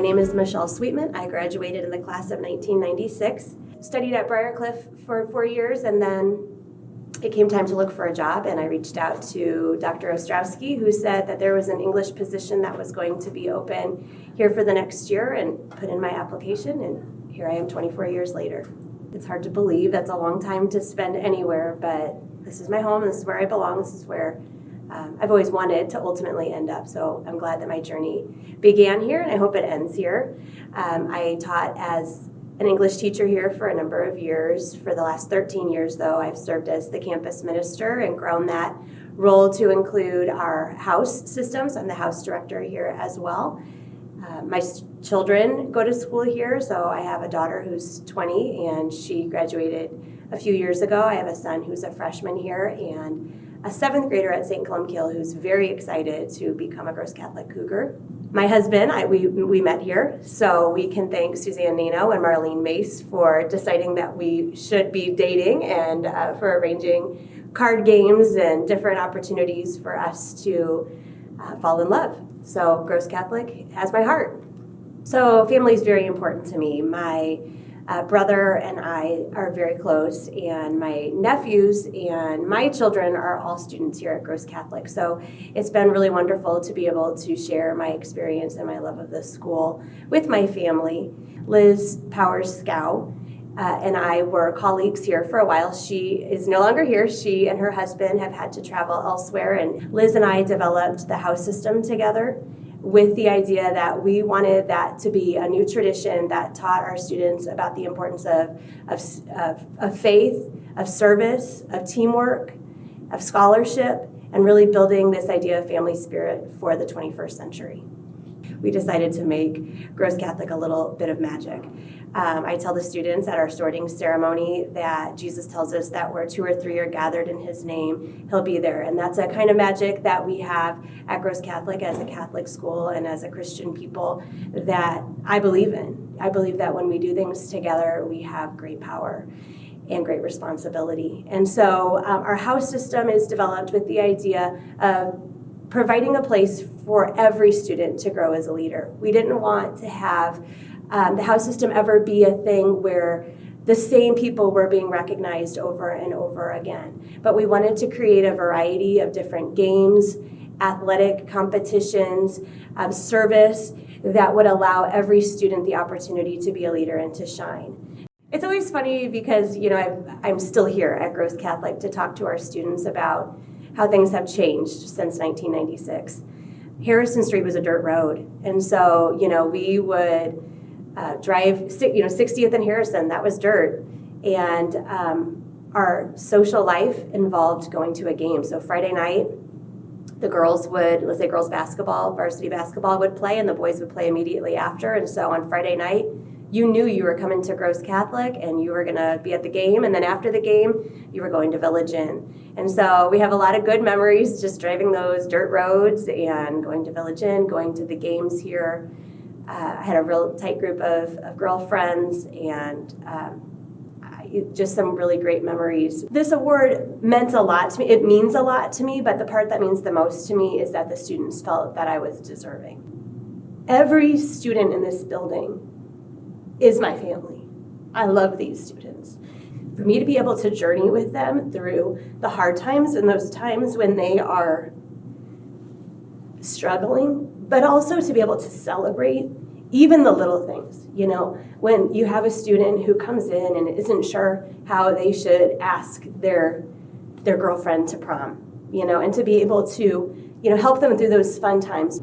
name is Michelle Sweetmon. I graduated in the class of 1996. Studied at Briarcliff for 4 years, and then it came time to look for a job, and I reached out to Dr. Ostrowski, who said that there was an English position that was going to be open here for the next year, and put in my application, and here I am 24 years later. It's hard to believe. That's a long time to spend anywhere, but this is my home. This is where I belong. This is where I've always wanted to ultimately end up. So I'm glad that my journey began here, and I hope it ends here. I taught as an English teacher here for a number of years. For the last 13 years, though, I've served as the campus minister and grown that role to include our house systems. I'm the house director here as well. My children go to school here, so I have a daughter who's 20, and she graduated a few years ago. I have a son who's a freshman here, and a 7th grader at St. Columkill who's very excited to become a Gross Catholic Cougar. My husband, we met here, so we can thank Suzanne Nino and Marlene Mace for deciding that we should be dating, and for arranging card games and different opportunities for us to fall in love. So Gross Catholic has my heart. So family is very important to me. My brother and I are very close, and my nephews and my children are all students here at Gross Catholic. So it's been really wonderful to be able to share my experience and my love of the school with my family. Liz Powers-Scow and I were colleagues here for a while. She is no longer here. She and her husband have had to travel elsewhere, and Liz and I developed the house system together with the idea that we wanted that to be a new tradition that taught our students about the importance of faith, of service, of teamwork, of scholarship, and really building this idea of family spirit for the 21st century. We decided to make Gross Catholic a little bit of magic. I tell the students at our sorting ceremony that Jesus tells us that where 2 or 3 are gathered in his name, he'll be there. And that's a kind of magic that we have at Gross Catholic as a Catholic school and as a Christian people that I believe in. I believe that when we do things together, we have great power and great responsibility. And so our house system is developed with the idea of providing a place for every student to grow as a leader. We didn't want to have the house system ever be a thing where the same people were being recognized over and over again. But we wanted to create a variety of different games, athletic competitions, service that would allow every student the opportunity to be a leader and to shine. It's always funny because, I'm still here at Gross Catholic to talk to our students about how things have changed since 1996. Harrison Street was a dirt road, and so, we would drive, 60th and Harrison, that was dirt. And our social life involved going to a game. So Friday night, the girls would, let's say girls basketball, varsity basketball would play, and the boys would play immediately after. And so on Friday night, you knew you were coming to Gross Catholic and you were going to be at the game. And then after the game, you were going to Village Inn. And so we have a lot of good memories just driving those dirt roads and going to Village Inn, going to the games here. I had a real tight group of girlfriends, and just some really great memories. This award meant a lot to me. It means a lot to me, but the part that means the most to me is that the students felt that I was deserving. Every student in this building is my family. I love these students. For me to be able to journey with them through the hard times and those times when they are struggling, but also to be able to celebrate even the little things. When you have a student who comes in and isn't sure how they should ask their girlfriend to prom, and to be able to, help them through those fun times.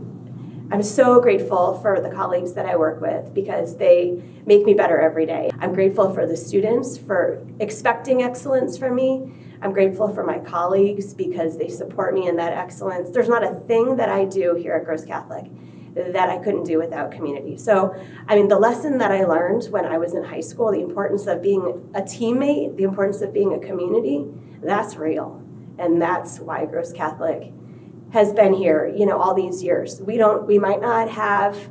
I'm so grateful for the colleagues that I work with because they make me better every day. I'm grateful for the students for expecting excellence from me. I'm grateful for my colleagues because they support me in that excellence. There's not a thing that I do here at Gross Catholic that I couldn't do without community. So, the lesson that I learned when I was in high school, the importance of being a teammate, the importance of being a community, that's real. And that's why Gross Catholic has been here, all these years. We might not have,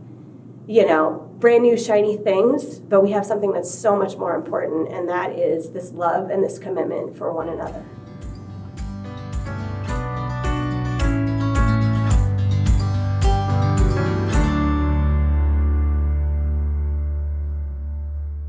brand new shiny things, but we have something that's so much more important, and that is this love and this commitment for one another.